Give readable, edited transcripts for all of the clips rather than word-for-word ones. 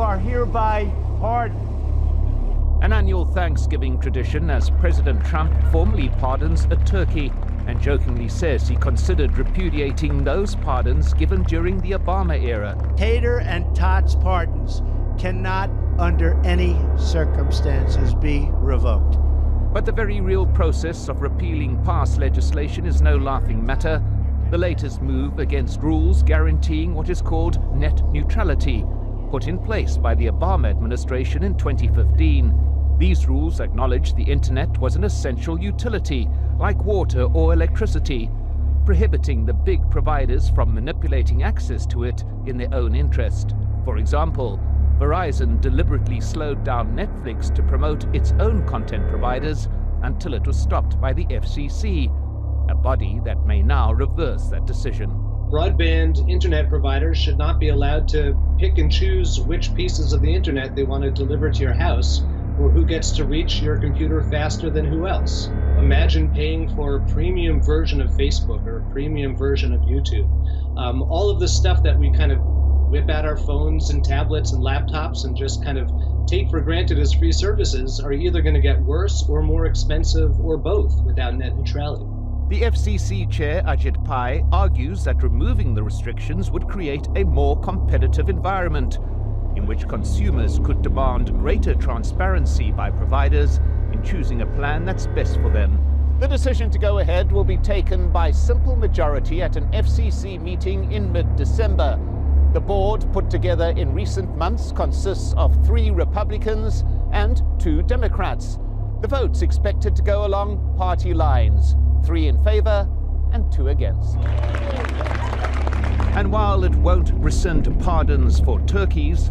are hereby pardoned. An annual Thanksgiving tradition as President Trump formally pardons a turkey and jokingly says he considered repudiating those pardons given during the Obama era. Tater and Tots pardons cannot, under any circumstances, be revoked. But the very real process of repealing past legislation is no laughing matter. The latest move against rules guaranteeing what is called net neutrality, put in place by the Obama administration in 2015. These rules acknowledge the internet was an essential utility, like water or electricity, prohibiting the big providers from manipulating access to it in their own interest. For example, Verizon deliberately slowed down Netflix to promote its own content providers until it was stopped by the FCC, a body that may now reverse that decision. Broadband internet providers should not be allowed to pick and choose which pieces of the internet they want to deliver to your house, or who gets to reach your computer faster than who else. Imagine paying for a premium version of Facebook or a premium version of YouTube. All of the stuff that we kind of whip out our phones and tablets and laptops and just kind of take for granted as free services are either going to get worse or more expensive or both without net neutrality. The FCC chair, Ajit Pai, argues that removing the restrictions would create a more competitive environment in which consumers could demand greater transparency by providers in choosing a plan that's best for them. The decision to go ahead will be taken by simple majority at an FCC meeting in mid-December. The board, put together in recent months, consists of 3 Republicans and 2 Democrats. The vote's expected to go along party lines, 3 in favor and 2 against. And while it won't rescind pardons for turkeys,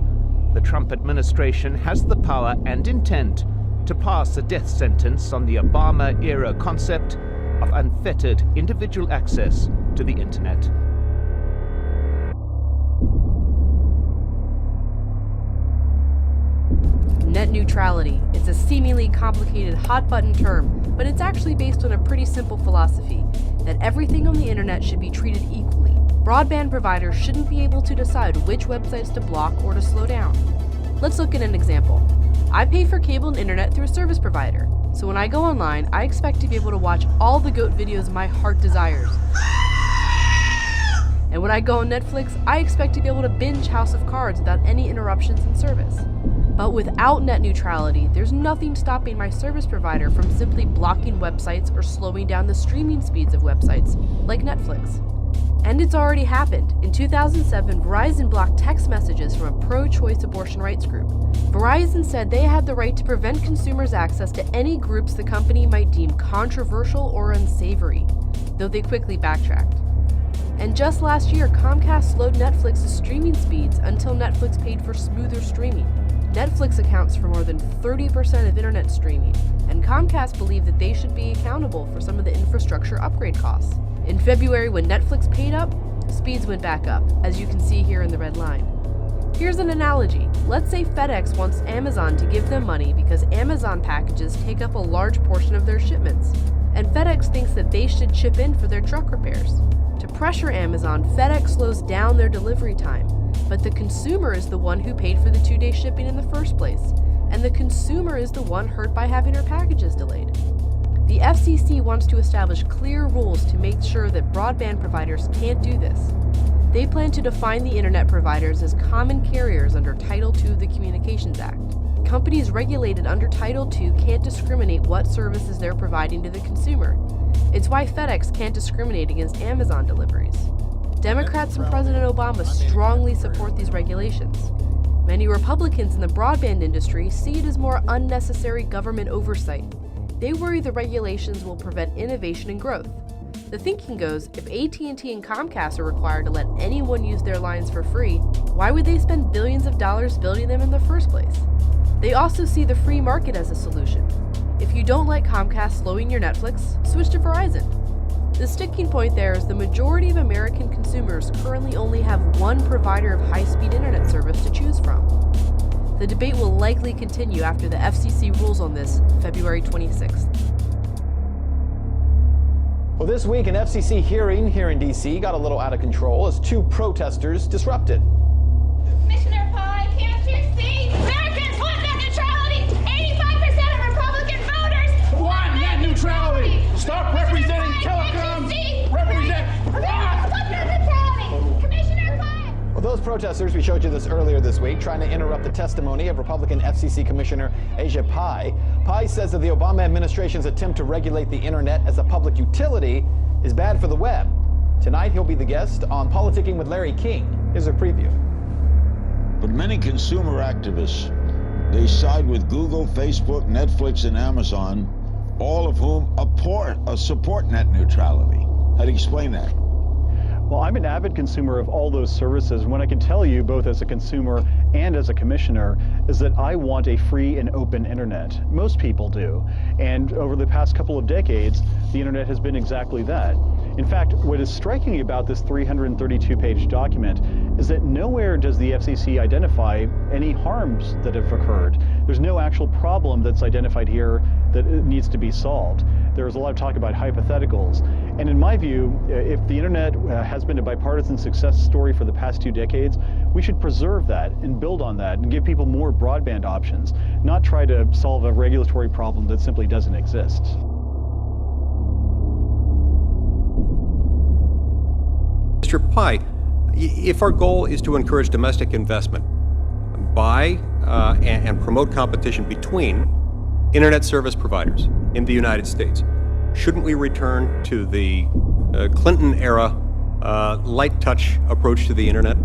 the Trump administration has the power and intent to pass a death sentence on the Obama-era concept of unfettered individual access to the internet. Net neutrality. It's a seemingly complicated hot-button term, but it's actually based on a pretty simple philosophy, that everything on the internet should be treated equally. Broadband providers shouldn't be able to decide which websites to block or to slow down. Let's look at an example. I pay for cable and internet through a service provider, so when I go online, I expect to be able to watch all the GOAT videos my heart desires. And when I go on Netflix, I expect to be able to binge House of Cards without any interruptions in service. But without net neutrality, there's nothing stopping my service provider from simply blocking websites or slowing down the streaming speeds of websites, like Netflix. And it's already happened. In 2007, Verizon blocked text messages from a pro-choice abortion rights group. Verizon said they had the right to prevent consumers' access to any groups the company might deem controversial or unsavory, though they quickly backtracked. And just last year, Comcast slowed Netflix's streaming speeds until Netflix paid for smoother streaming. Netflix accounts for more than 30% of internet streaming, and Comcast believed that they should be accountable for some of the infrastructure upgrade costs. In February, when Netflix paid up, speeds went back up, as you can see here in the red line. Here's an analogy. Let's say FedEx wants Amazon to give them money because Amazon packages take up a large portion of their shipments, and FedEx thinks that they should chip in for their truck repairs. To pressure Amazon, FedEx slows down their delivery time, but the consumer is the one who paid for the 2-day shipping in the first place, and the consumer is the one hurt by having her packages delayed. The FCC wants to establish clear rules to make sure that broadband providers can't do this. They plan to define the internet providers as common carriers under Title II of the Communications Act. Companies regulated under Title II can't discriminate what services they're providing to the consumer. It's why FedEx can't discriminate against Amazon deliveries. Democrats and President Obama strongly support these regulations. Many Republicans in the broadband industry see it as more unnecessary government oversight. They worry the regulations will prevent innovation and growth. The thinking goes, if AT&T and Comcast are required to let anyone use their lines for free, why would they spend billions of dollars building them in the first place? They also see the free market as a solution. If you don't like Comcast slowing your Netflix, switch to Verizon. The sticking point there is the majority of American consumers currently only have one provider of high-speed internet service to choose from. The debate will likely continue after the FCC rules on this February 26th. Well, this week, an FCC hearing here in D.C. got a little out of control as 2 protesters disrupted. Commissioner Pai, can't you see? protesters, we showed you this earlier this week, trying to interrupt the testimony of Republican FCC Commissioner Asia Pai. Pai says that the Obama administration's attempt to regulate the internet as a public utility is bad for the web. Tonight, he'll be the guest on Politicking with Larry King. Here's a preview. But many consumer activists, they side with Google, Facebook, Netflix, and Amazon, all of whom support net neutrality. How do you explain that? Well, I'm an avid consumer of all those services. What I can tell you, both as a consumer and as a commissioner, is that I want a free and open internet. Most people do. And over the past couple of decades, the internet has been exactly that. In fact, what is striking about this 332-page document is that nowhere does the FCC identify any harms that have occurred. There's no actual problem that's identified here that needs to be solved. There's a lot of talk about hypotheticals. And in my view, if the internet has been a bipartisan success story for the past 2 decades, we should preserve that and build on that and give people more broadband options, not try to solve a regulatory problem that simply doesn't exist. Mr. Pai, if our goal is to encourage domestic investment by and promote competition between internet service providers in the United States, shouldn't we return to the Clinton-era light touch approach to the internet?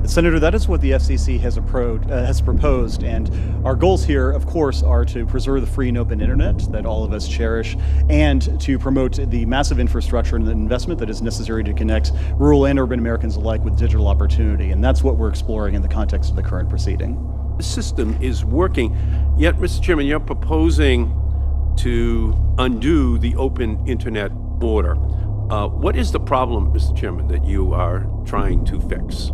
Senator, that is what the FCC has proposed, and our goals here, of course, are to preserve the free and open internet that all of us cherish, and to promote the massive infrastructure and the investment that is necessary to connect rural and urban Americans alike with digital opportunity, and that's what we're exploring in the context of the current proceeding. The system is working, yet, Mr. Chairman, you're proposing to undo the open internet order. What is the problem, Mr. Chairman, that you are trying to fix?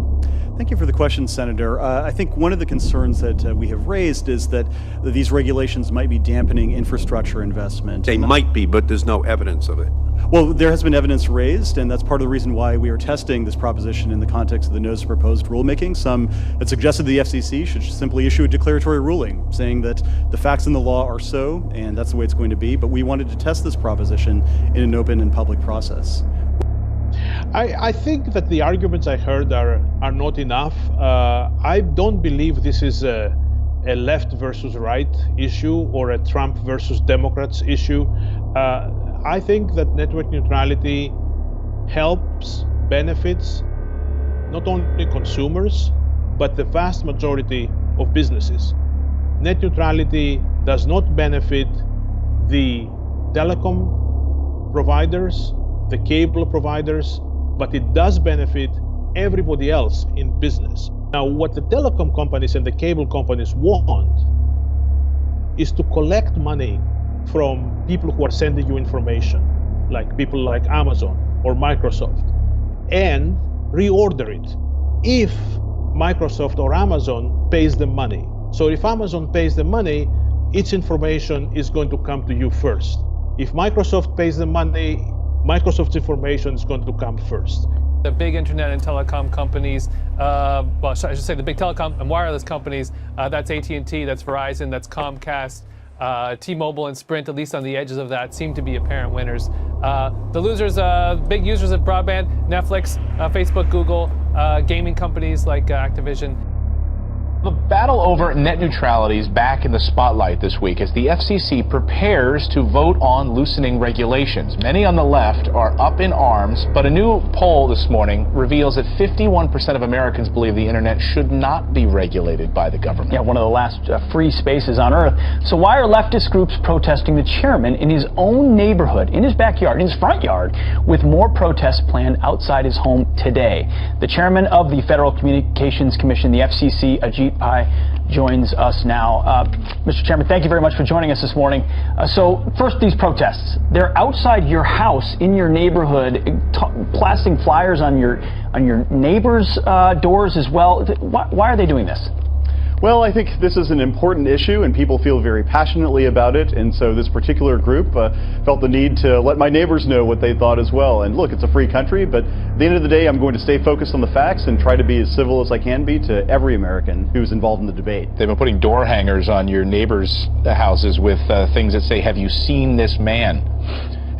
Thank you for the question, Senator. I think one of the concerns that we have raised is that these regulations might be dampening infrastructure investment. They might be, but there's no evidence of it. Well, there has been evidence raised, and that's part of the reason why we are testing this proposition in the context of the notice of proposed rulemaking. Some had suggested the FCC should simply issue a declaratory ruling saying that the facts in the law are so, and that's the way it's going to be, but we wanted to test this proposition in an open and public process. I think that the arguments I heard are not enough. I don't believe this is a left versus right issue or a Trump versus Democrats issue. I think that network neutrality helps, benefits not only consumers, but the vast majority of businesses. Net neutrality does not benefit the telecom providers, the cable providers, but it does benefit everybody else in business. Now, what the telecom companies and the cable companies want is to collect money from people who are sending you information, like people like Amazon or Microsoft, and reorder it if Microsoft or Amazon pays them money. So if Amazon pays them money, its information is going to come to you first. If Microsoft pays them money, Microsoft's information is going to come first. The big internet and telecom companies, well, I should say the big telecom and wireless companies, that's AT&T, that's Verizon, that's Comcast, T-Mobile and Sprint, at least on the edges of that, seem to be apparent winners. The losers, big users of broadband, Netflix, Facebook, Google, gaming companies like Activision. The battle over net neutrality is back in the spotlight this week as the FCC prepares to vote on loosening regulations. Many on the left are up in arms, but a new poll this morning reveals that 51% of Americans believe the internet should not be regulated by the government. Yeah, one of the last free spaces on earth. So why are leftist groups protesting the chairman in his own neighborhood, in his backyard, in his front yard, with more protests planned outside his home today? The chairman of the Federal Communications Commission, the FCC, Ajit Pai, joins us now. Mr. Chairman, thank you very much for joining us this morning. So first, these protests, they're outside your house, in your neighborhood, plastering flyers on your neighbors' doors as well. Why are they doing this? Well, I think this is an important issue and people feel very passionately about it, and so this particular group felt the need to let my neighbors know what they thought as well. And look, it's a free country, but at the end of the day, I'm going to stay focused on the facts and try to be as civil as I can be to every American who's involved in the debate. They've been putting door hangers on your neighbors' houses with things that say, "Have you seen this man?"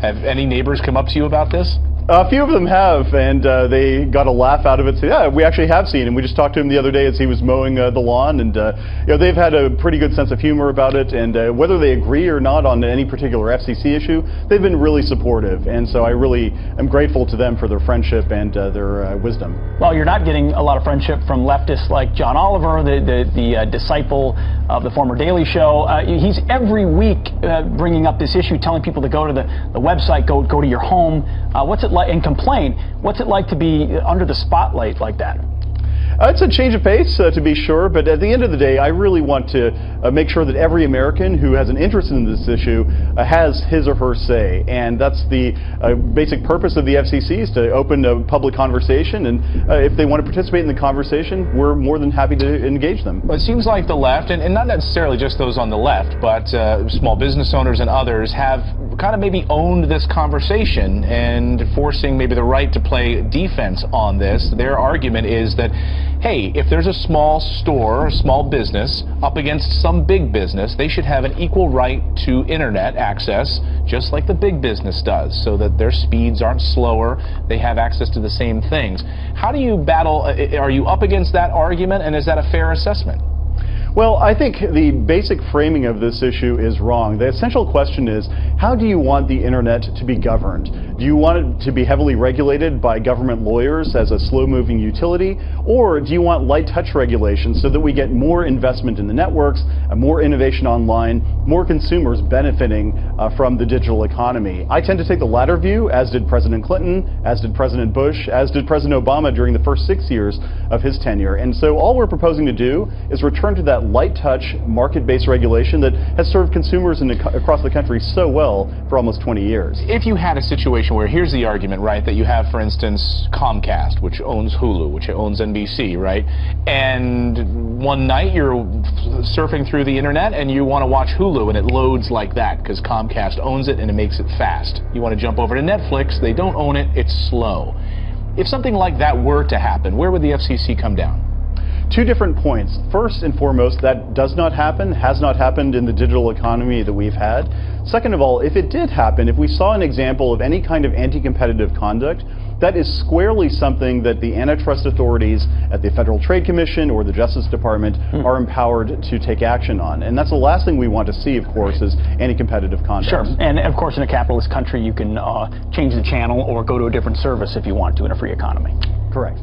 Have any neighbors come up to you about this? A few of them have, and they got a laugh out of it. So yeah, we actually have seen him. We just talked to him the other day as he was mowing the lawn, and they've had a pretty good sense of humor about it. And whether they agree or not on any particular FCC issue, they've been really supportive. And so I really am grateful to them for their friendship and their wisdom. Well, you're not getting a lot of friendship from leftists like John Oliver, the disciple of the former Daily Show. He's every week bringing up this issue, telling people to go to the website, go to your home. What's it like, and complain? What's it like to be under the spotlight like that? It's a change of pace, to be sure, but at the end of the day, I really want to make sure that every American who has an interest in this issue has his or her say, and that's the basic purpose of the FCC, is to open a public conversation, and if they want to participate in the conversation, we're more than happy to engage them. Well, it seems like the left, and not necessarily just those on the left, but small business owners and others have kind of maybe owned this conversation and forcing maybe the right to play defense on this. Their argument is that, hey, if there's a small store, a small business, up against some big business, they should have an equal right to internet access, just like the big business does, so that their speeds aren't slower, they have access to the same things. How do you battle, are you up against that argument, and is that a fair assessment? Well, I think the basic framing of this issue is wrong. The essential question is, how do you want the internet to be governed? Do you want it to be heavily regulated by government lawyers as a slow-moving utility, or do you want light touch regulations so that we get more investment in the networks, more innovation online, more consumers benefiting from the digital economy? I tend to take the latter view, as did President Clinton, as did President Bush, as did President Obama during the first 6 years of his tenure. And so all we're proposing to do is return to that light touch, market-based regulation that has served consumers across the country so well for almost 20 years. If you had a situation where, here's the argument, right, that you have, for instance, Comcast, which owns Hulu, which owns NBC, right, and one night you're surfing through the internet and you want to watch Hulu and it loads like that because Comcast owns it and it makes it fast. You want to jump over to Netflix, they don't own it, it's slow. If something like that were to happen, where would the FCC come down? Two different points. First and foremost, that does not happen, has not happened in the digital economy that we've had. Second of all, if it did happen, if we saw an example of any kind of anti-competitive conduct, that is squarely something that the antitrust authorities at the Federal Trade Commission or the Justice Department are empowered to take action on. And that's the last thing we want to see, of course, is anti-competitive conduct. Sure, and of course in a capitalist country you can change the channel or go to a different service if you want to in a free economy. Correct.